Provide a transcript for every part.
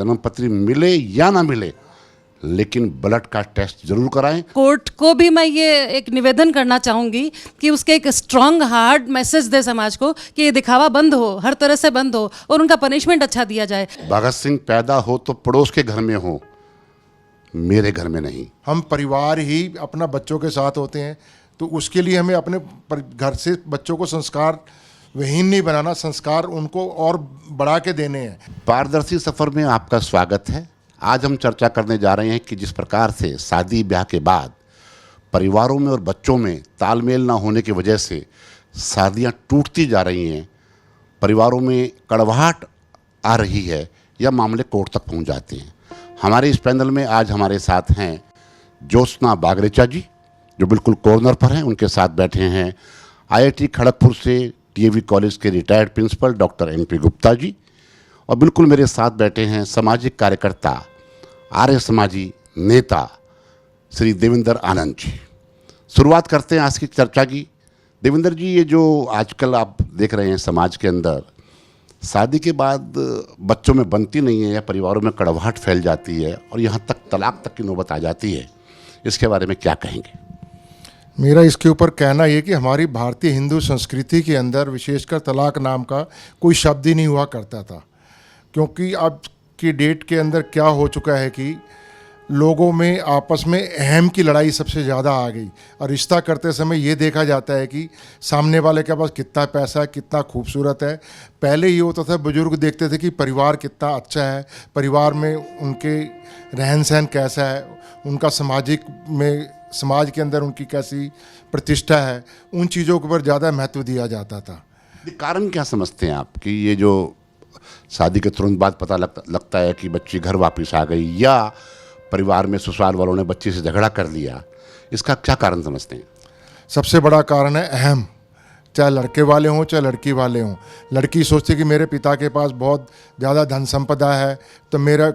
जन्म पत्री मिले या ना मिले, लेकिन ब्लड का टेस्ट जरूर कराएं। कोर्ट को भी मैं ये एक निवेदन करना चाहूँगी कि उसके एक स्ट्रॉन्ग हार्ड मैसेज दे समाज को कि ये दिखावा बंद हो, हर तरह से बंद हो और उनका पनिशमेंट अच्छा दिया जाए। भगत सिंह पैदा हो तो पड़ोस के घर में हो, मेरे घर में नहीं। हम परिवार ही अपना बच्चों के साथ होते हैं, तो उसके लिए हमें अपने घर से बच्चों को संस्कार विहीन नहीं बनाना, संस्कार उनको और बढ़ा के देने हैं। पारदर्शी सफर में आपका स्वागत है। आज हम चर्चा करने जा रहे हैं कि जिस प्रकार से शादी ब्याह के बाद परिवारों में और बच्चों में तालमेल ना होने की वजह से शादियां टूटती जा रही हैं, परिवारों में कड़वाहट आ रही है या मामले कोर्ट तक पहुंच जाते हैं। हमारे इस पैनल में आज हमारे साथ हैं ज्योत्सना बागरेचा जी, जो बिल्कुल कॉर्नर पर हैं। उनके साथ बैठे हैं IIT खड़गपुर से DAV कॉलेज के retired principal doctor MP Gupta ji, और बिल्कुल मेरे साथ बैठे हैं सामाजिक कार्यकर्ता, आर्य समाजी नेता श्री देवेंद्र आनंद जी। शुरुआत करते हैं आज की चर्चा की। देवेंद्र जी, ये जो आजकल आप देख रहे हैं समाज के अंदर, शादी के बाद बच्चों में बनती नहीं है या परिवारों में कड़वाहट फैल जाती है और यहाँ तक तलाक तक की नौबत आ जाती है, इसके बारे में क्या कहेंगे? मेरा इसके ऊपर कहना ये कि हमारी भारतीय हिंदू संस्कृति के अंदर विशेषकर तलाक नाम का कोई शब्द ही नहीं हुआ करता था, क्योंकि अब की डेट के अंदर क्या हो चुका है कि लोगों में आपस में अहम की लड़ाई सबसे ज़्यादा आ गई, और रिश्ता करते समय ये देखा जाता है कि सामने वाले के पास कितना पैसा है, कितना खूबसूरत है। पहले ये होता था, बुजुर्ग देखते थे कि परिवार कितना अच्छा है, परिवार में उनके रहन सहन कैसा है, उनका समाज के अंदर उनकी कैसी प्रतिष्ठा है, उन चीज़ों के ऊपर ज़्यादा महत्व दिया जाता था। कारण क्या समझते हैं आप कि ये जो शादी के तुरंत बाद पता लगता है कि बच्ची घर वापस आ गई या परिवार में ससुराल वालों ने बच्ची से झगड़ा कर लिया, इसका क्या कारण समझते हैं? सबसे बड़ा कारण है अहम, चाहे लड़के वाले हों चाहे लड़की वाले हों। लड़की सोचती है कि मेरे पिता के पास बहुत ज़्यादा धन संपदा है, तो मेरा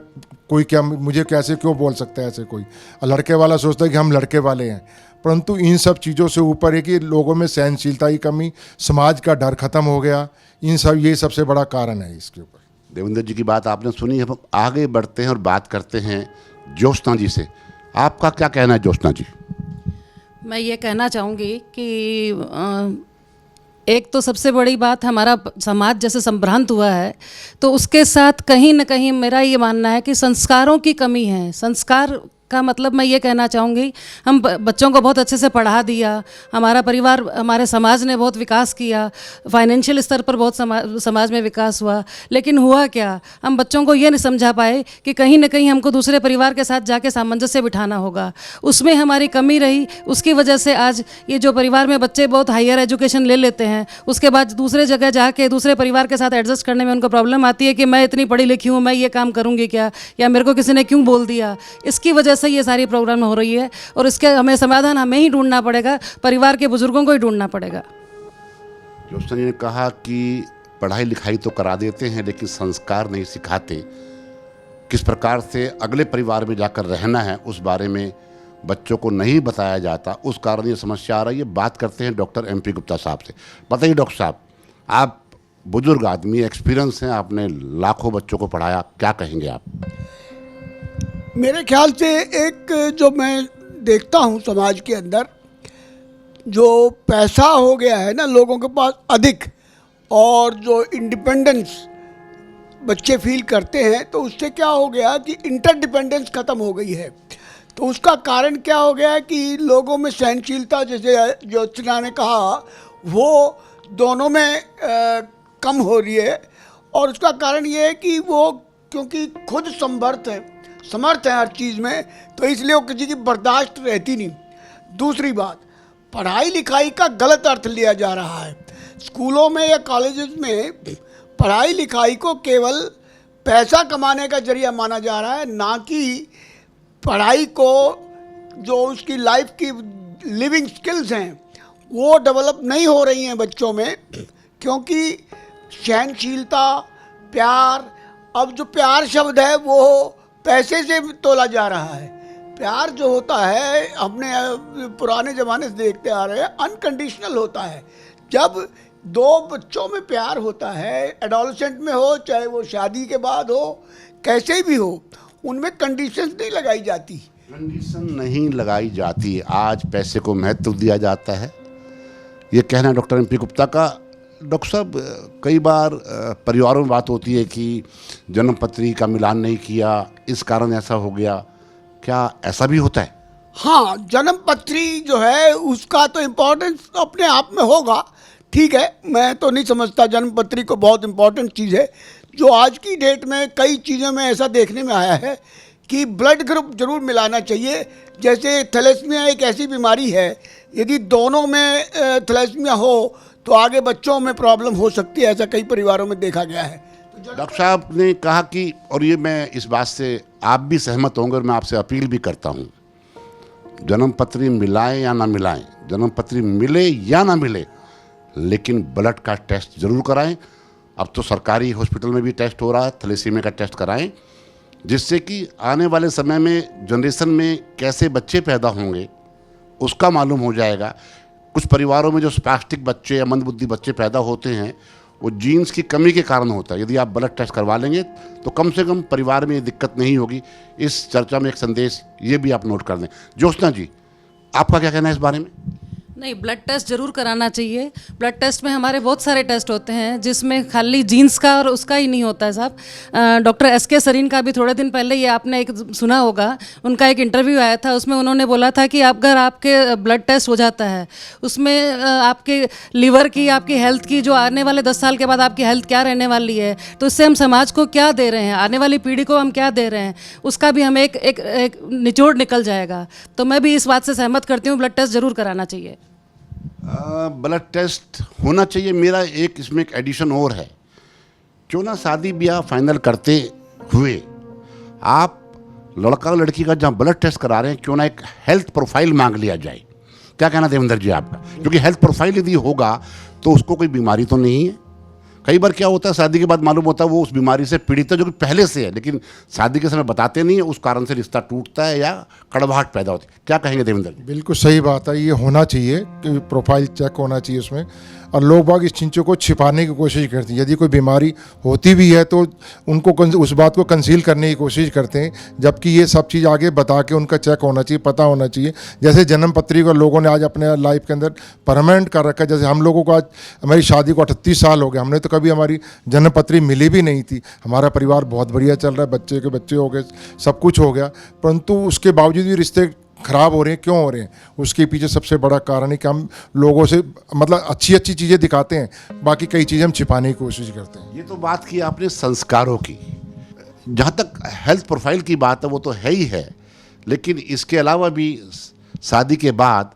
कोई क्या, मुझे कैसे क्यों बोल सकता है ऐसे कोई। और लड़के वाला सोचता है कि हम लड़के वाले हैं। परंतु इन सब चीज़ों से ऊपर है कि लोगों में सहनशीलता की कमी, समाज का डर खत्म हो गया, ये सबसे बड़ा कारण है इसके ऊपर। देवेंद्र जी की बात आपने सुनी है, आगे बढ़ते हैं और बात करते हैं ज्योत्सना जी से। आपका क्या कहना है ज्योत्सना जी? मैं ये कहना चाहूँगी कि एक तो सबसे बड़ी बात, हमारा समाज जैसे संभ्रांत हुआ है, तो उसके साथ कहीं ना कहीं मेरा ये मानना है कि संस्कारों की कमी है। संस्कार का मतलब मैं ये कहना चाहूँगी, हम बच्चों को बहुत अच्छे से पढ़ा दिया, हमारा परिवार, हमारे समाज ने बहुत विकास किया, फाइनेंशियल स्तर पर बहुत समाज में विकास हुआ, लेकिन हुआ क्या, हम बच्चों को ये नहीं समझा पाए कि कहीं ना कहीं हमको दूसरे परिवार के साथ जाके सामंजस्य बिठाना होगा। उसमें हमारी कमी रही, उसकी वजह से आज ये जो परिवार में बच्चे बहुत हायर एजुकेशन ले लेते हैं, उसके बाद दूसरे जगह जाके दूसरे परिवार के साथ एडजस्ट करने में उनको प्रॉब्लम आती है कि मैं इतनी पढ़ी लिखी हूँ, मैं ये काम करूँगी क्या, या मेरे को किसी ने क्यों बोल दिया। इसकी वजह से ये सारी प्रॉब्लम हो रही है और इसके हमें समाधान हमें ही ढूंढना पड़ेगा, परिवार के बुजुर्गों को ही ढूंढना पड़ेगा। ज्योत्सना जी ने कहा कि पढ़ाई लिखाई तो करा देते हैं लेकिन संस्कार नहीं सिखाते, किस प्रकार से अगले परिवार में जाकर रहना है उस बारे में बच्चों को नहीं बताया जाता, उस कारण ये समस्या आ रही है। बात करते हैं डॉक्टर MP गुप्ता साहब से। बताइए डॉक्टर साहब, आप बुजुर्ग आदमी, एक्सपीरियंस हैं, आपने लाखों बच्चों को पढ़ाया, क्या कहेंगे आप? मेरे ख्याल से एक जो मैं देखता हूँ समाज के अंदर, जो पैसा हो गया है ना लोगों के पास अधिक, और जो इंडिपेंडेंस बच्चे फील करते हैं, तो उससे क्या हो गया कि इंटरडिपेंडेंस ख़त्म हो गई है। तो उसका कारण क्या हो गया कि लोगों में सहनशीलता, जैसे ज्योत्सना ने कहा, वो दोनों में कम हो रही है। और उसका कारण ये है कि वो क्योंकि खुद समर्थ है हर चीज़ में, तो इसलिए वो किसी की बर्दाश्त रहती नहीं। दूसरी बात, पढ़ाई लिखाई का गलत अर्थ लिया जा रहा है। स्कूलों में या कॉलेजेस में पढ़ाई लिखाई को केवल पैसा कमाने का जरिया माना जा रहा है, ना कि पढ़ाई को जो उसकी लाइफ की लिविंग स्किल्स हैं वो डेवलप नहीं हो रही हैं बच्चों में। क्योंकि सहनशीलता, प्यार, अब जो प्यार शब्द है वो पैसे से तोला जा रहा है। प्यार जो होता है, अपने पुराने ज़माने से देखते आ रहे हैं, अनकंडीशनल होता है। जब दो बच्चों में प्यार होता है, एडोलसेंट में हो चाहे वो शादी के बाद हो, कैसे भी हो, उनमें कंडीशंस नहीं लगाई जाती। कंडीशन नहीं लगाई जाती। आज पैसे को महत्व दिया जाता है, ये कहना है डॉक्टर MP गुप्ता का। डॉक्टर साहब, कई बार परिवारों में बात होती है कि जन्म पत्री का मिलान नहीं किया, इस कारण ऐसा हो गया। क्या ऐसा भी होता है? हाँ, जन्म पत्री जो है उसका तो इम्पोर्टेंस अपने आप में होगा, ठीक है, मैं तो नहीं समझता जन्म पत्री को बहुत इम्पोर्टेंट चीज़ है। जो आज की डेट में कई चीज़ों में ऐसा देखने में आया है कि ब्लड ग्रुप जरूर मिलाना चाहिए। जैसे थैलेसीमिया एक ऐसी बीमारी है, यदि दोनों में थैलेसीमिया हो तो आगे बच्चों में प्रॉब्लम हो सकती है, ऐसा कई परिवारों में देखा गया है। डॉक्टर साहब ने कहा कि, और ये मैं इस बात से आप भी सहमत होंगे और मैं आपसे अपील भी करता हूँ, जन्म पत्री मिलाएं या ना मिलाएं, जन्म पत्री मिले या ना मिले, लेकिन ब्लड का टेस्ट जरूर कराएं। अब तो सरकारी हॉस्पिटल में भी टेस्ट हो रहा है, थैलेसीमिया का टेस्ट कराएं, जिससे कि आने वाले समय में जनरेशन में कैसे बच्चे पैदा होंगे उसका मालूम हो जाएगा। कुछ परिवारों में जो स्पास्टिक बच्चे या मंदबुद्धि बच्चे पैदा होते हैं वो जीन्स की कमी के कारण होता है। यदि आप ब्लड टेस्ट करवा लेंगे तो कम से कम परिवार में ये दिक्कत नहीं होगी। इस चर्चा में एक संदेश ये भी आप नोट कर दें। ज्योत्सना जी, आपका क्या कहना है इस बारे में? नहीं, ब्लड टेस्ट जरूर कराना चाहिए। ब्लड टेस्ट में हमारे बहुत सारे टेस्ट होते हैं, जिसमें खाली जीन्स का और उसका ही नहीं होता है साहब। डॉक्टर SK सरीन का भी थोड़े दिन पहले ये आपने एक सुना होगा, उनका एक इंटरव्यू आया था, उसमें उन्होंने बोला था कि अगर आपके ब्लड टेस्ट हो जाता है, उसमें आपके लिवर की, आपकी हेल्थ की, जो आने वाले 10 साल के बाद आपकी हेल्थ क्या रहने वाली है, तो इससे हम समाज को क्या दे रहे हैं, आने वाली पीढ़ी को हम क्या दे रहे हैं, उसका भी हमें एक निचोड़ निकल जाएगा। तो मैं भी इस बात से सहमत करती हूँ, ब्लड टेस्ट जरूर कराना चाहिए। ब्लड टेस्ट होना चाहिए। मेरा एक इसमें एक एडिशन और है, क्यों ना शादी ब्याह फाइनल करते हुए आप लड़का और लड़की का जहाँ ब्लड टेस्ट करा रहे हैं, क्यों ना एक हेल्थ प्रोफाइल मांग लिया जाए। क्या कहना देवेंद्र जी आपका? क्योंकि हेल्थ प्रोफाइल यदि होगा तो उसको कोई बीमारी तो नहीं है। कई बार क्या होता है, शादी के बाद मालूम होता है वो उस बीमारी से पीड़ित है जो कि पहले से है, लेकिन शादी के समय बताते नहीं है, उस कारण से रिश्ता टूटता है या कड़वाहट पैदा होती है। क्या कहेंगे देवेंद्र जी? बिल्कुल सही बात है, ये होना चाहिए कि प्रोफाइल चेक होना चाहिए उसमें। और लोग बाग इस चीज़ों को छिपाने की कोशिश करते हैं। यदि कोई बीमारी होती भी है तो उनको उस बात को कंसील करने की कोशिश करते हैं, जबकि ये सब चीज़ आगे बता के उनका चेक होना चाहिए, पता होना चाहिए। जैसे जन्म पत्री को लोगों ने आज अपने लाइफ के अंदर परमानेंट कर रखा है। जैसे हम लोगों को आज, हमारी शादी को 38 साल हो गए, हमने तो कभी हमारी जन्म पत्री मिली भी नहीं थी। हमारा परिवार बहुत बढ़िया चल रहा है, बच्चे के बच्चे हो गए, सब कुछ हो गया, परंतु उसके बावजूद भी रिश्ते खराब हो रहे हैं। क्यों हो रहे हैं? उसके पीछे सबसे बड़ा कारण है कि हम लोगों से मतलब अच्छी अच्छी चीज़ें दिखाते हैं, बाकी कई चीज़ें हम छिपाने की कोशिश करते हैं। ये तो बात की आपने संस्कारों की। जहाँ तक हेल्थ प्रोफाइल की बात है वो तो है ही है, लेकिन इसके अलावा भी शादी के बाद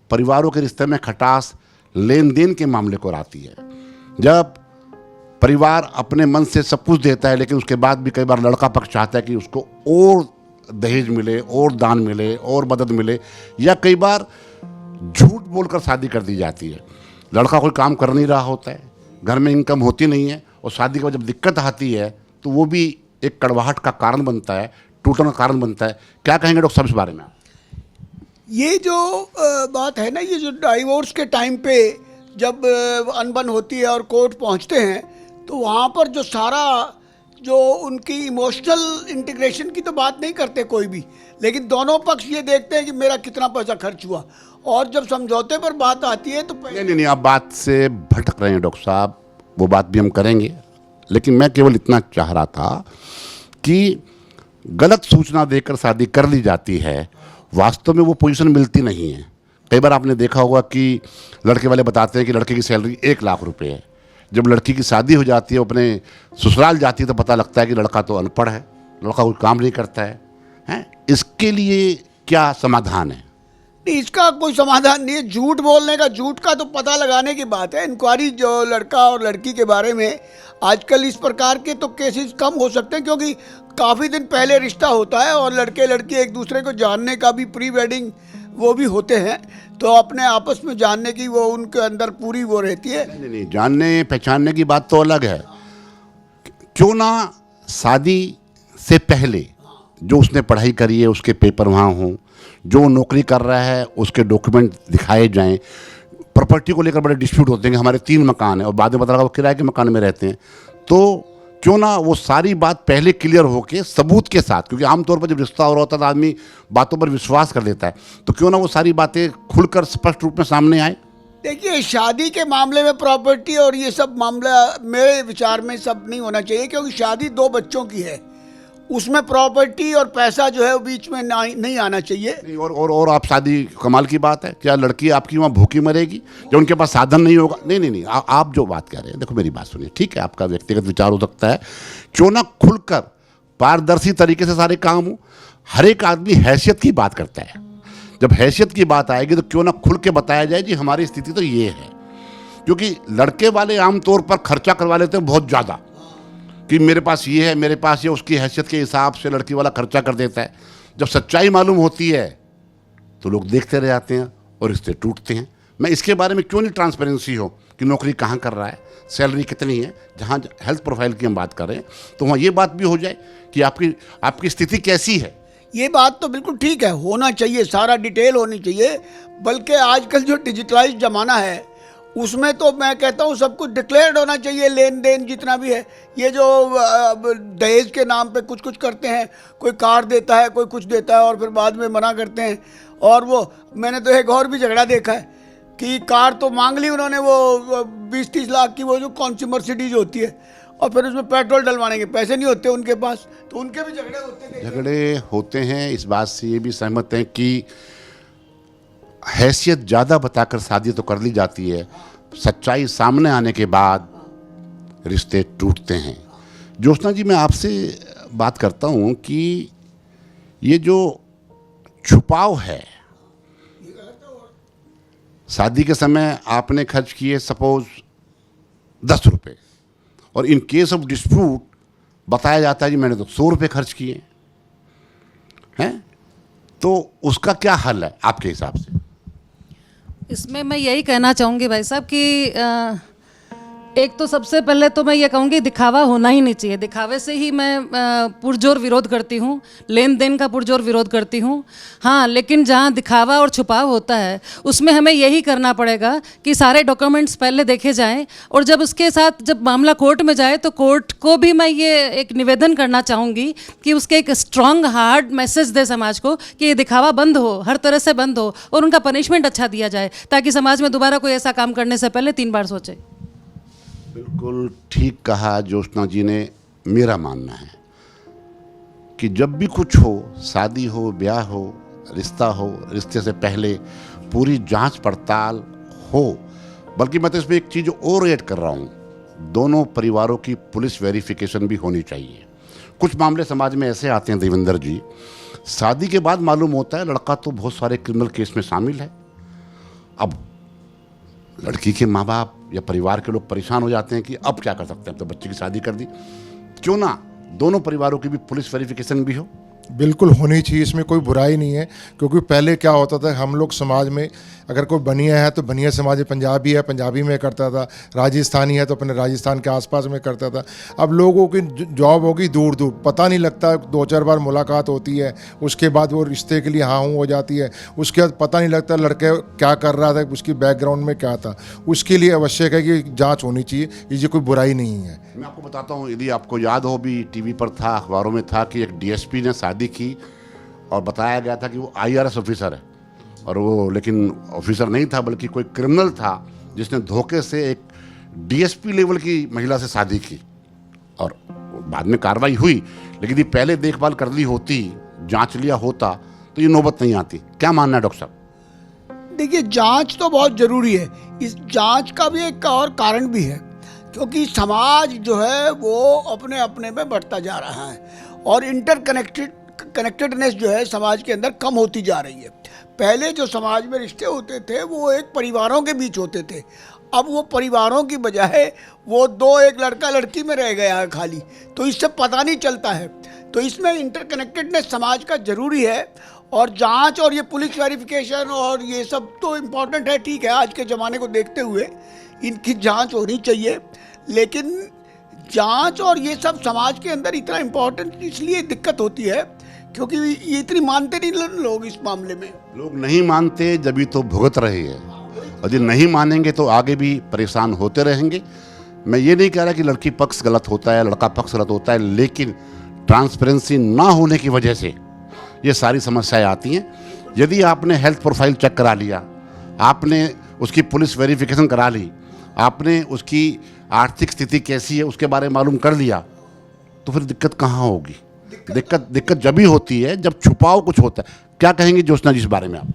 परिवारों के रिश्ते में खटास लेन देन के मामले को आती है। जब परिवार अपने मन से सब कुछ देता है, लेकिन उसके बाद भी कई बार लड़का पक्ष चाहता है कि उसको और दहेज मिले, और दान मिले, और मदद मिले, या कई बार झूठ बोलकर शादी कर दी जाती है। लड़का कोई काम कर नहीं रहा होता है, घर में इनकम होती नहीं है, और शादी के बाद जब दिक्कत आती है तो वो भी एक कड़वाहट का कारण बनता है, टूटने का कारण बनता है। क्या कहेंगे डॉक्टर साहब इस बारे में? ये जो बात है ना, ये जो डाइवोर्स के टाइम पे जब अनबन होती है और कोर्ट पहुंचते हैं, तो वहाँ पर जो सारा जो उनकी इमोशनल इंटीग्रेशन की तो बात नहीं करते कोई भी, लेकिन दोनों पक्ष ये देखते हैं कि मेरा कितना पैसा खर्च हुआ, और जब समझौते पर बात आती है तो नहीं, आप बात से भटक रहे हैं डॉक्टर साहब, वो बात भी हम करेंगे, लेकिन मैं केवल इतना चाह रहा था कि गलत सूचना देकर शादी कर ली जाती है, वास्तव में वो पोजीशन मिलती नहीं है। कई बार आपने देखा होगा कि लड़के वाले बताते हैं कि लड़के की सैलरी 1 लाख रुपए है। जब लड़की की शादी हो जाती है, अपने ससुराल जाती है, तो पता लगता है कि लड़का तो अनपढ़ है, लड़का कोई काम नहीं करता है। हैं? इसके लिए क्या समाधान है? इसका कोई समाधान नहीं है। झूठ बोलने का, झूठ का तो पता लगाने की बात है। इंक्वायरी जो लड़का और लड़की के बारे में, आजकल इस प्रकार के तो केसेस कम हो सकते हैं, क्योंकि काफ़ी दिन पहले रिश्ता होता है और लड़के लड़की एक दूसरे को जानने का भी प्री वेडिंग वो भी होते हैं, तो अपने आपस में जानने की वो उनके अंदर पूरी वो रहती है। नहीं, जानने पहचानने की बात तो अलग है। क्यों ना शादी से पहले जो उसने पढ़ाई करी है उसके पेपर वहाँ हों, जो नौकरी कर रहा है उसके डॉक्यूमेंट दिखाए जाएं, प्रॉपर्टी को लेकर बड़े डिस्प्यूट होते हैं कि हमारे 3 मकान हैं और बाद में पता लगा वो किराए के मकान में रहते हैं, तो क्यों ना वो सारी बात पहले क्लियर होके सबूत के साथ, क्योंकि आमतौर पर जब रिश्ता हो रहा होता है तो आदमी बातों पर विश्वास कर लेता है, तो क्यों ना वो सारी बातें खुलकर स्पष्ट रूप में सामने आए। देखिए, शादी के मामले में प्रॉपर्टी और ये सब मामला मेरे विचार में सब नहीं होना चाहिए, क्योंकि शादी 2 बच्चों की है, उसमें प्रॉपर्टी और पैसा जो है वो बीच में नहीं आना चाहिए। नहीं, और आप शादी, कमाल की बात है, क्या लड़की आपकी वहाँ भूखी मरेगी जब उनके पास साधन नहीं होगा? नहीं, आप जो बात कह रहे हैं, देखो मेरी बात सुनिए, ठीक है आपका व्यक्तिगत विचार हो सकता है, क्यों ना खुलकर पारदर्शी तरीके से सारे काम हो। हर एक आदमी हैसियत की बात करता है, जब हैसियत की बात आएगी तो क्यों ना खुल के बताया जाए जी हमारी स्थिति तो ये है, क्योंकि लड़के वाले आमतौर पर खर्चा करवा लेते हैं बहुत ज़्यादा कि मेरे पास ये है, मेरे पास ये, उसकी हैसियत के हिसाब से लड़की वाला खर्चा कर देता है। जब सच्चाई मालूम होती है तो लोग देखते रह जाते हैं और रिश्ते टूटते हैं। मैं इसके बारे में क्यों नहीं ट्रांसपेरेंसी हो कि नौकरी कहाँ कर रहा है, सैलरी कितनी है, जहाँ हेल्थ प्रोफाइल की हम बात कर रहे हैं तो वहाँ ये बात भी हो जाए कि आपकी स्थिति कैसी है। ये बात तो बिल्कुल ठीक है, होना चाहिए, सारा डिटेल होनी चाहिए। बल्कि आजकल जो डिजिटलाइज ज़माना है उसमें तो मैं कहता हूँ सब कुछ डिक्लेयर्ड होना चाहिए, लेन देन जितना भी है। ये जो दहेज के नाम पे कुछ करते हैं, कोई कार देता है, कोई कुछ देता है और फिर बाद में मना करते हैं। और वो मैंने तो एक और भी झगड़ा देखा है कि कार तो मांग ली उन्होंने, वो 20-30 लाख की, वो जो कौन सी मर्सिडीज होती है, और फिर उसमें पेट्रोल डलवाने के पैसे नहीं होते उनके पास, तो उनके भी झगड़े होते हैं। इस बात से ये भी सहमत हैं कि हैसियत ज़्यादा बताकर शादी तो कर ली जाती है, सच्चाई सामने आने के बाद रिश्ते टूटते हैं। ज्योत्सना जी, मैं आपसे बात करता हूँ कि ये जो छुपाव है, शादी के समय आपने खर्च किए सपोज 10 रुपये और इन केस ऑफ डिस्प्यूट बताया जाता है जी मैंने तो 100 रुपये खर्च किए हैं, तो उसका क्या हल है आपके हिसाब से? इसमें मैं यही कहना चाहूँगी भाई साहब कि एक तो सबसे पहले तो मैं ये कहूँगी दिखावा होना ही नहीं चाहिए। दिखावे से ही मैं पुरजोर विरोध करती हूँ, लेन देन का पुरजोर विरोध करती हूँ। हाँ, लेकिन जहाँ दिखावा और छुपाव होता है उसमें हमें यही करना पड़ेगा कि सारे डॉक्यूमेंट्स पहले देखे जाएं, और जब उसके साथ जब मामला कोर्ट में जाए तो कोर्ट को भी मैं ये एक निवेदन करना चाहूँगी कि उसके एक स्ट्रॉन्ग हार्ड मैसेज दे समाज को कि ये दिखावा बंद हो, हर तरह से बंद हो, और उनका पनिशमेंट अच्छा दिया जाए ताकि समाज में दोबारा कोई ऐसा काम करने से पहले 3 बार सोचे। बिल्कुल ठीक कहा ज्योत्सना जी ने। मेरा मानना है कि जब भी कुछ हो, शादी हो, ब्याह हो, रिश्ता हो, रिश्ते से पहले पूरी जांच पड़ताल हो। बल्कि मैं तो इसमें एक चीज़ और ऐड कर रहा हूँ, दोनों परिवारों की पुलिस वेरिफिकेशन भी होनी चाहिए। कुछ मामले समाज में ऐसे आते हैं देवेंद्र जी, शादी के बाद मालूम होता है लड़का तो बहुत सारे क्रिमिनल केस में शामिल है। अब लड़की के माँ बाप या परिवार के लोग परेशान हो जाते हैं कि अब क्या कर सकते हैं, अब तो बच्चे की शादी कर दी, क्यों ना दोनों परिवारों की भी पुलिस वेरिफिकेशन भी हो। बिल्कुल होनी चाहिए, इसमें कोई बुराई नहीं है। क्योंकि पहले क्या होता था, हम लोग समाज में अगर कोई बनिया है तो बनिया समाज में, पंजाबी है पंजाबी में करता था, राजस्थानी है तो अपने राजस्थान के आसपास में करता था। अब लोगों की जॉब होगी दूर दूर, पता नहीं लगता, 2-4 बार मुलाकात होती है, उसके बाद वो रिश्ते के लिए हाँ हूँ हो जाती है, उसके बाद पता नहीं लगता लड़के क्या कर रहा था, उसकी बैकग्राउंड में क्या था। उसके लिए आवश्यक है कि जाँच होनी चाहिए, ये कोई बुराई नहीं है। मैं आपको बताता हूँ, यदि आपको याद हो भी टीवी पर था, अखबारों में था कि एक डीएसपी ने शादी की और बताया गया था कि वो आईआरएस ऑफिसर है, और वो लेकिन ऑफिसर नहीं था बल्कि कोई क्रिमिनल था जिसने धोखे से एक डीएसपी लेवल की महिला से शादी की। और बाद में कार्रवाई हुई, लेकिन यदि पहले देखभाल कर ली होती, जांच लिया होता तो ये नौबत नहीं आती। क्या मानना है डॉक्टर साहब? देखिए, जांच तो बहुत ज़रूरी है। इस जांच का भी एक और कारण भी है, क्योंकि समाज जो है वो अपने अपने में बढ़ता जा रहा है और कनेक्टेडनेस जो है समाज के अंदर कम होती जा रही है। पहले जो समाज में रिश्ते होते थे वो एक परिवारों के बीच होते थे, अब वो परिवारों की बजाय वो 2 एक लड़का लड़की में रह गया है खाली, तो इससे पता नहीं चलता है। तो इसमें इंटरकनेक्टेडनेस समाज का ज़रूरी है, और जांच और ये पुलिस वेरिफिकेशन और ये सब तो इम्पॉर्टेंट है, ठीक है, आज के ज़माने को देखते हुए इनकी जांच होनी चाहिए। लेकिन जांच और ये सब समाज के अंदर इतना इम्पोर्टेंट इसलिए दिक्कत होती है क्योंकि ये इतनी मानते नहीं लोग इस मामले में। लोग नहीं मानते, जब भी तो भुगत रहे हैं। यदि नहीं मानेंगे तो आगे भी परेशान होते रहेंगे। मैं ये नहीं कह रहा कि लड़की पक्ष गलत होता है, लड़का पक्ष गलत होता है, लेकिन ट्रांसपेरेंसी ना होने की वजह से ये सारी समस्याएं आती हैं। यदि आपने हेल्थ प्रोफाइल चेक करा लिया, आपने उसकी पुलिस वेरिफिकेशन करा ली, आपने उसकी आर्थिक स्थिति कैसी है उसके बारे में मालूम कर लिया, तो फिर दिक्कत कहाँ होगी? दिक्कत जब ही होती है जब छुपाव कुछ होता है। क्या कहेंगे ज्योत्सना जी इस बारे में आप?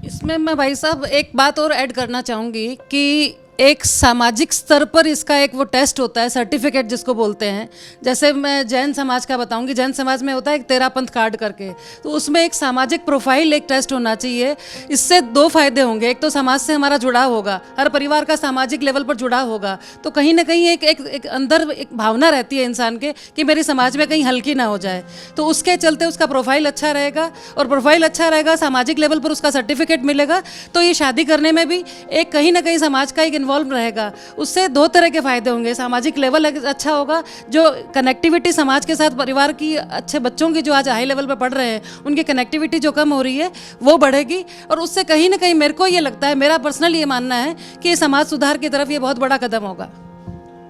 इसमें मैं भाई साहब एक बात और ऐड करना चाहूँगी कि एक सामाजिक स्तर पर इसका एक वो टेस्ट होता है, सर्टिफिकेट जिसको बोलते हैं। जैसे मैं जैन समाज का बताऊंगी, जैन समाज में होता है एक तेरापंथ कार्ड करके, तो उसमें एक सामाजिक प्रोफाइल एक टेस्ट होना चाहिए। इससे दो फायदे होंगे, एक तो समाज से हमारा जुड़ाव होगा, हर परिवार का सामाजिक लेवल पर जुड़ाव होगा, तो कहीं ना कहीं एक अंदर एक भावना रहती है इंसान के कि मेरी समाज में कहीं हल्की ना हो जाए, तो उसके चलते उसका प्रोफाइल अच्छा रहेगा, और प्रोफाइल अच्छा रहेगा, सामाजिक लेवल पर उसका सर्टिफिकेट मिलेगा, तो ये शादी करने में भी एक कहीं ना कहीं समाज का एक इन्वॉल्व रहेगा। उससे दो तरह के फायदे होंगे, सामाजिक लेवल अच्छा होगा, जो कनेक्टिविटी समाज के साथ परिवार की, अच्छे बच्चों की जो आज हाई लेवल पे पढ़ रहे हैं उनकी कनेक्टिविटी जो कम हो रही है वो बढ़ेगी, और उससे कहीं ना कहीं मेरे को ये लगता है, मेरा पर्सनल ये मानना है कि समाज सुधार की तरफ ये बहुत बड़ा कदम होगा।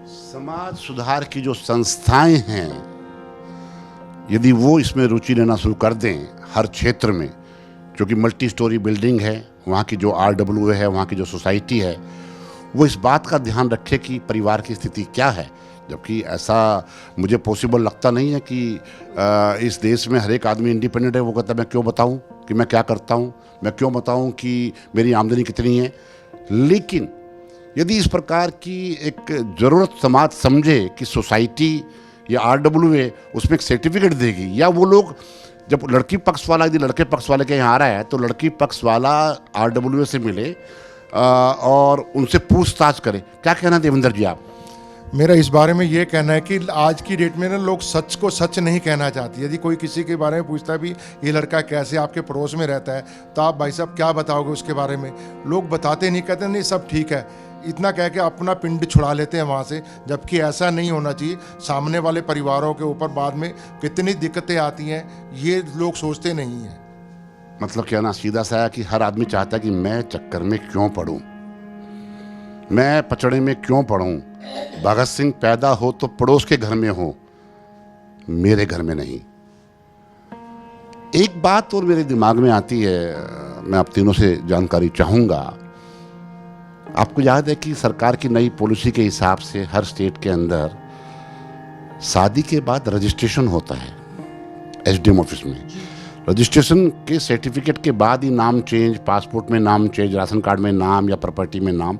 समाज सुधार की जो संस्थाएं हैं, यदि वो इसमें रुचि लेना शुरू कर दें हर क्षेत्र में, क्योंकि मल्टी स्टोरी बिल्डिंग है, वहाँ की जो RWA है, वहाँ की जो सोसाइटी है, वो इस बात का ध्यान रखे कि परिवार की स्थिति क्या है। जबकि ऐसा मुझे पॉसिबल लगता नहीं है कि इस देश में हर एक आदमी इंडिपेंडेंट है। वो कहता है मैं क्यों बताऊं कि मैं क्या करता हूं, मैं क्यों बताऊं कि मेरी आमदनी कितनी है। लेकिन यदि इस प्रकार की एक ज़रूरत समाज समझे कि सोसाइटी या RWA उसमें एक सर्टिफिकेट देगी, या वो लोग जब लड़की पक्ष वाला यदि लड़के पक्ष वाले के यहाँ आ रहा है तो लड़की पक्ष वाला RWA से मिले और उनसे पूछताछ करें। क्या कहना देवेंद्र जी आप? मेरा इस बारे में ये कहना है कि आज की डेट में ना लोग सच को सच नहीं कहना चाहते। यदि कोई किसी के बारे में पूछता है भी ये लड़का कैसे आपके पड़ोस में रहता है, तो आप भाई साहब क्या बताओगे उसके बारे में? लोग बताते नहीं, कहते नहीं सब ठीक है, इतना कह के अपना पिंड छुड़ा लेते हैं वहाँ से। जबकि ऐसा नहीं होना चाहिए। सामने वाले परिवारों के ऊपर बाद में कितनी दिक्कतें आती हैं ये लोग सोचते नहीं हैं। मतलब कहना सीधा सा है कि हर आदमी चाहता है कि मैं चक्कर में क्यों पड़ूं, मैं पचड़े में क्यों पड़ूं। भगत सिंह पैदा हो तो पड़ोस के घर में हो, मेरे घर में नहीं। एक बात और मेरे दिमाग में आती है, मैं आप तीनों से जानकारी चाहूंगा। आपको याद है कि सरकार की नई पॉलिसी के हिसाब से हर स्टेट के अंदर शादी के बाद रजिस्ट्रेशन होता है SDM ऑफिस में। रजिस्ट्रेशन के सर्टिफिकेट के बाद ही नाम चेंज, पासपोर्ट में नाम चेंज, राशन कार्ड में नाम या प्रॉपर्टी में नाम,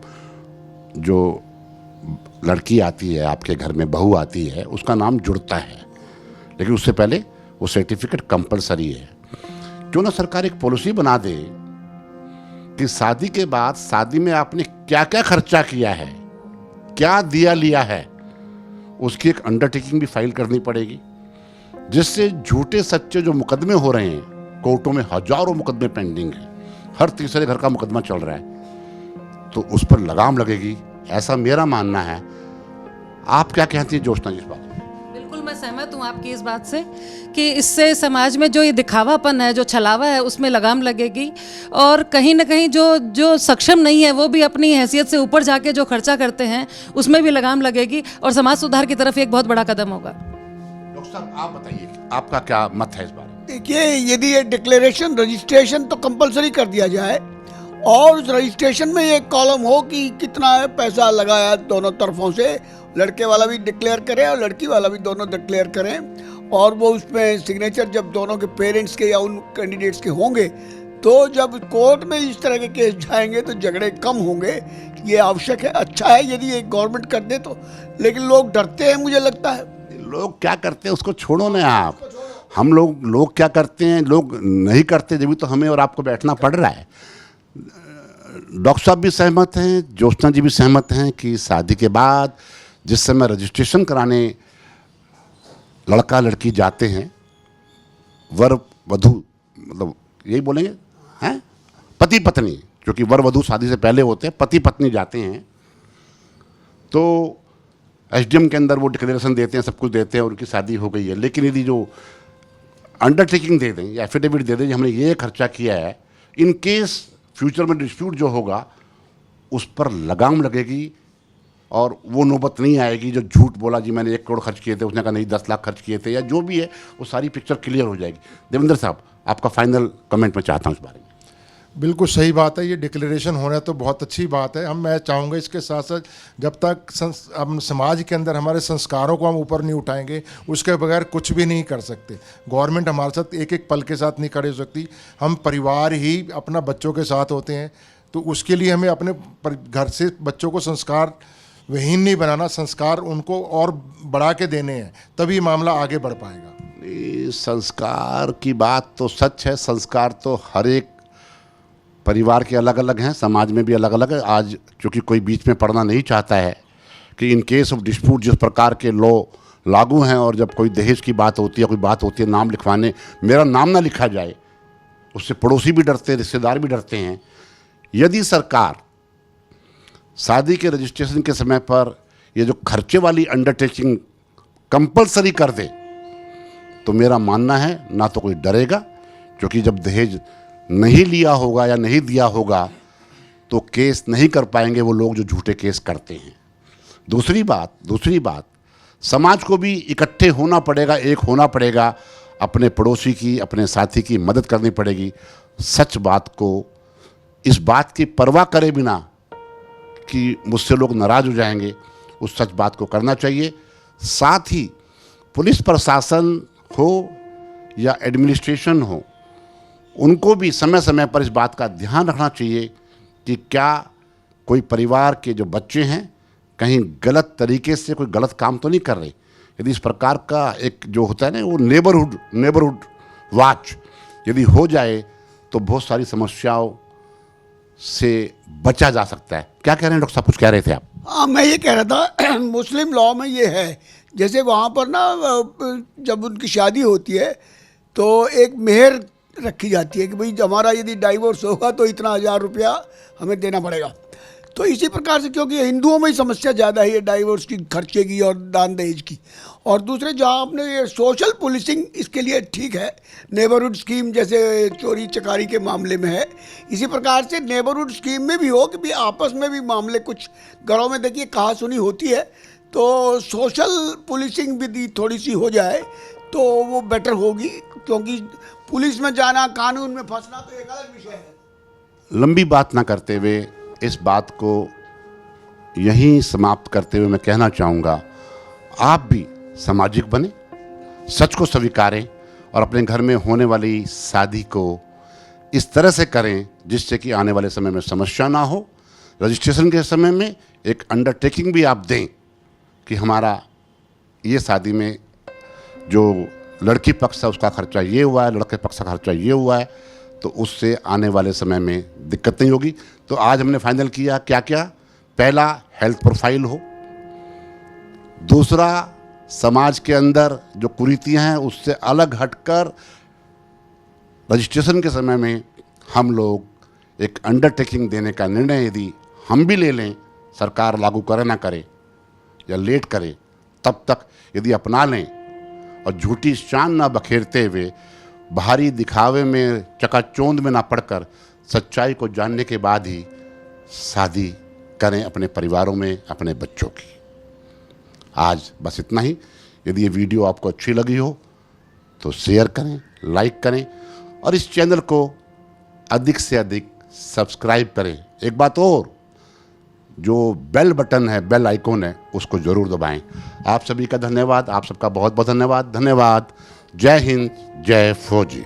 जो लड़की आती है आपके घर में, बहू आती है, उसका नाम जुड़ता है। लेकिन उससे पहले वो सर्टिफिकेट कंपलसरी है। क्यों ना सरकार एक पॉलिसी बना दे कि शादी के बाद, शादी में आपने क्या क्या खर्चा किया है, क्या दिया लिया है, उसकी एक अंडरटेकिंग भी फाइल करनी पड़ेगी, जिससे झूठे सच्चे जो मुकदमे हो रहे हैं, कोर्टों में हजारों मुकदमे पेंडिंग हैं, हर तीसरे घर का मुकदमा चल रहा है, तो उस पर लगाम लगेगी, ऐसा मेरा मानना है। आप क्या कहती हैं ज्योत्सना जी इस बात? बिल्कुल मैं सहमत हूँ आपकी इस बात से कि इससे समाज में जो ये दिखावापन है, जो छलावा है, उसमें लगाम लगेगी, और कहीं ना कहीं जो सक्षम नहीं है वो भी अपनी हैसियत से ऊपर जाके जो खर्चा करते हैं उसमें भी लगाम लगेगी, और समाज सुधार की तरफ एक बहुत बड़ा कदम होगा। डॉक्टर साहब आप बताइए, आपका क्या मत है इस बारे में? देखिए, यदि ये डिक्लेरेशन रजिस्ट्रेशन तो कंपलसरी कर दिया जाए, और उस रजिस्ट्रेशन में एक कॉलम हो कि कितना पैसा लगाया दोनों तरफों से, लड़के वाला भी डिक्लेयर करे और लड़की वाला भी दोनों डिक्लेयर करें, और वो उसमें सिग्नेचर जब दोनों के पेरेंट्स के या उन कैंडिडेट्स के होंगे, तो जब कोर्ट में इस तरह के केस जाएंगे तो झगड़े कम होंगे। ये आवश्यक है, अच्छा है यदि एक गवर्नमेंट कर दे तो, लेकिन लोग डरते हैं, मुझे लगता है। लोग क्या करते हैं उसको छोड़ो ना आप। हम लोग क्या करते हैं, लोग नहीं करते, जब भी तो हमें और आपको बैठना पड़ रहा है। डॉक्टर साहब भी सहमत हैं, ज्योत्सना जी भी सहमत हैं कि शादी के बाद जिस समय रजिस्ट्रेशन कराने लड़का लड़की जाते हैं, वर वधू, मतलब यही बोलेंगे हैं, पति पत्नी, क्योंकि वर वधू शादी से पहले होते हैं, पति पत्नी जाते हैं, तो SDM के अंदर वो डिक्लेरेशन देते हैं, सब कुछ देते हैं, उनकी शादी हो गई है। लेकिन यदि जो अंडरटेकिंग दे दें या एफिडेविट दे दें, हमने ये खर्चा किया है, इन केस फ्यूचर में डिस्प्यूट जो होगा उस पर लगाम लगेगी और वो नौबत नहीं आएगी जो झूठ बोला जी मैंने 1 करोड़ खर्च किए थे, उसने कहा नहीं 10 लाख खर्च किए थे, या जो भी है वो सारी पिक्चर क्लियर हो जाएगी। देवेंद्र साहब, आपका फाइनल कमेंट मैं चाहता हूँ इस बारे में। बिल्कुल सही बात है, ये डिक्लेरेशन होना तो बहुत अच्छी बात है। मैं चाहूँगा इसके साथ साथ जब तक हम समाज के अंदर हमारे संस्कारों को हम ऊपर नहीं उठाएंगे, उसके बगैर कुछ भी नहीं कर सकते। गवर्नमेंट हमारे साथ एक एक पल के साथ नहीं खड़ी हो सकती, हम परिवार ही अपना बच्चों के साथ होते हैं। तो उसके लिए हमें अपने घर से बच्चों को संस्कार विहीन नहीं बनाना, संस्कार उनको और बढ़ा के देने हैं, तभी मामला आगे बढ़ पाएगा। संस्कार की बात तो सच है, संस्कार तो हर एक परिवार के अलग अलग हैं, समाज में भी अलग अलग है। आज चूँकि कोई बीच में पड़ना नहीं चाहता है कि इन केस ऑफ डिस्प्यूट जिस प्रकार के लॉ लागू हैं, और जब कोई दहेज की बात होती है, कोई बात होती है नाम लिखवाने, मेरा नाम ना लिखा जाए, उससे पड़ोसी भी डरते हैं, रिश्तेदार भी डरते हैं। यदि सरकार शादी के रजिस्ट्रेशन के समय पर ये जो खर्चे वाली अंडरटेकिंग कंपलसरी कर दे, तो मेरा मानना है ना तो कोई डरेगा, क्योंकि जब दहेज नहीं लिया होगा या नहीं दिया होगा तो केस नहीं कर पाएंगे वो लोग जो झूठे केस करते हैं। दूसरी बात समाज को भी इकट्ठे होना पड़ेगा, एक होना पड़ेगा, अपने पड़ोसी की, अपने साथी की मदद करनी पड़ेगी। सच बात को, इस बात की परवाह करे बिना कि मुझसे लोग नाराज़ हो जाएंगे, उस सच बात को करना चाहिए। साथ ही पुलिस प्रशासन हो या एडमिनिस्ट्रेशन हो, उनको भी समय समय पर इस बात का ध्यान रखना चाहिए कि क्या कोई परिवार के जो बच्चे हैं कहीं गलत तरीके से कोई गलत काम तो नहीं कर रहे। यदि इस प्रकार का एक जो होता है ना, वो नेबरहुड वॉच यदि हो जाए तो बहुत सारी समस्याओं से बचा जा सकता है। क्या कह रहे हैं डॉक्टर साहब, कुछ कह रहे थे आप? हाँ, मैं ये कह रहा था मुस्लिम लॉ में ये है, जैसे वहाँ पर ना जब उनकी शादी होती है तो एक मेहर रखी जाती है कि भाई हमारा यदि डाइवोर्स होगा तो इतना 1000 रुपया हमें देना पड़ेगा। तो इसी प्रकार से, क्योंकि हिंदुओं में ही समस्या ज़्यादा है ये डाइवोर्स की, खर्चे की और दान दहेज की। और दूसरे जहाँ आपने ये सोशल पुलिसिंग, इसके लिए ठीक है, नेबरहुड स्कीम जैसे चोरी चकारी के मामले में है, इसी प्रकार से नेबरहुड स्कीम में भी हो कि भी आपस में भी मामले, कुछ घरों में देखिए कहा सुनी होती है, तो सोशल पुलिसिंग भी थोड़ी सी हो जाए तो वो बेटर होगी। क्योंकि पुलिस में जाना, कानून में फंसना तो एक अलग विषय है। लंबी बात ना करते हुए इस बात को यहीं समाप्त करते हुए मैं कहना चाहूँगा, आप भी सामाजिक बने, सच को स्वीकारें और अपने घर में होने वाली शादी को इस तरह से करें जिससे कि आने वाले समय में समस्या ना हो। रजिस्ट्रेशन के समय में एक अंडरटेकिंग भी आप दें कि हमारा ये शादी में जो लड़की पक्ष है उसका खर्चा ये हुआ है, लड़के पक्ष का खर्चा ये हुआ है, तो उससे आने वाले समय में दिक्कत नहीं होगी। तो आज हमने फाइनल किया क्या क्या? पहला, हेल्थ प्रोफाइल हो। दूसरा, समाज के अंदर जो कुरीतियां हैं उससे अलग हटकर रजिस्ट्रेशन के समय में हम लोग एक अंडरटेकिंग देने का निर्णय यदि हम भी ले लें, सरकार लागू करे ना करे या लेट करे, तब तक यदि अपना लें और झूठी शान ना बखेरते हुए बाहरी दिखावे में, चकाचौंध में ना पड़कर सच्चाई को जानने के बाद ही शादी करें अपने परिवारों में, अपने बच्चों की। आज बस इतना ही। यदि ये वीडियो आपको अच्छी लगी हो तो शेयर करें, लाइक करें और इस चैनल को अधिक से अधिक सब्सक्राइब करें। एक बात और, जो बेल बटन है, बेल आइकॉन है, उसको ज़रूर दबाएं। आप सभी का धन्यवाद, आप सबका बहुत बहुत धन्यवाद। जय हिंद, जय फौजी।